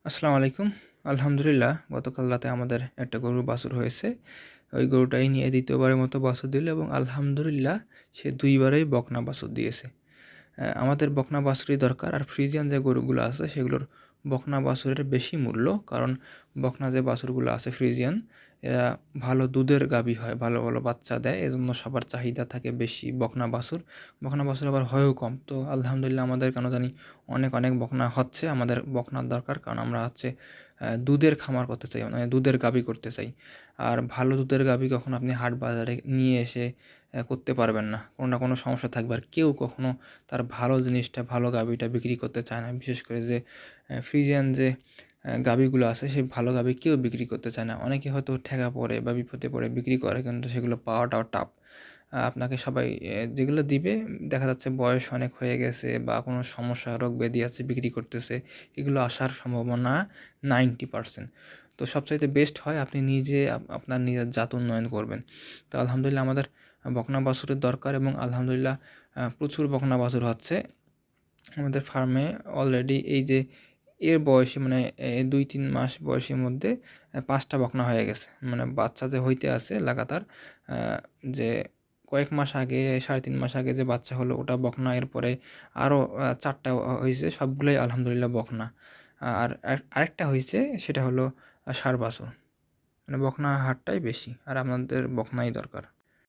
আসসালামু আলাইকুম। আলহামদুলিল্লাহ গতকাল রাতে আমাদের একটা গরুর বাছুর হয়েছে। ওই গরুটাই নিয়ে ২য় বারের মতো বাছুর দিল এবং আলহামদুলিল্লাহ সে ২ বারেই বকনা বাছুর দিয়েছে। আমাদের বকনা বাছুরই দরকার। আর ফ্রিজিয়ান যে গরুগুলো আছে সেগুলোর বকনা বাছুরের বেশি মূল্য। কারণ বকনা যে বাছুরগুলো আছে ফ্রিজিয়ান, এরা ভালো দুধের গাভী হয়, ভালো, ভালো বাচ্চা দেয়। এজন্য সবার চাহিদা থাকে বেশি বকনা বাছুর। বকনা বাছুর আবার হয়ও কম। তো আলহামদুলিল্লাহ আমাদের কেন জানি অনেক, অনেক বকনা হচ্ছে। আমাদের বকনার দরকার, কারণ আমরা হচ্ছে দুধের খামার করতে চাই, মানে দুধের গাভী করতে চাই। আর ভালো দুধের গাভী কখনো আপনি হাট বাজারে নিয়ে এসে করতে পারবেন না। কোনো না কোনো সমস্যা থাকবে। আর কেউ কখনো তার ভালো জিনিসটা, ভালো গাভীটা বিক্রি করতে চায় না। বিশেষ করে যে ফ্রিজিয়ান যে গাভীগুলো আছে, সেই ভালো গাভী কেউ বিক্রি করতে চায় না। অনেকে হয়তো ঠেকা পড়ে বা বিপদে পড়ে বিক্রি করে, কিন্তু সেগুলো পাওয়াটাও টাফ। আপনাকে সবাই যেগুলো দিবে, দেখা যাচ্ছে বয়স অনেক হয়ে গেছে বা কোনো সমস্যা, রোগ ব্যাধি আছে, বিক্রি করতেছে। এগুলো আসার সম্ভাবনা 90%। তো সবচাইতে বেস্ট হয় আপনি নিজে আপনার নিজের জাত উন্নয়ন করবেন। তো আলহামদুলিল্লাহ আমাদের বকনা বাছুরের দরকার এবং আলহামদুলিল্লাহ প্রচুর বকনা বাছুর হচ্ছে আমাদের ফার্মে অলরেডি। এই যে এর বয়সে, মানে ২-৩ মাস বয়সের মধ্যে ৫টা বকনা হয়ে গেছে। মানে বাচ্চা যে হইতে আছে লাগাতার, আ যে কয়েক মাস আগে, ৩.৫ মাস আগে যে বাচ্চা হলো ওটা বকনা। এরপরে আরও ৪ টা হইছে, সবগুলাই আলহামদুলিল্লাহ বকনা। আর আরেকটা হইছে, সেটা হলো ষাঁড় বাছুর। মানে বকনার হারটাই বেশি, আর আপনাদের বকনাই দরকার।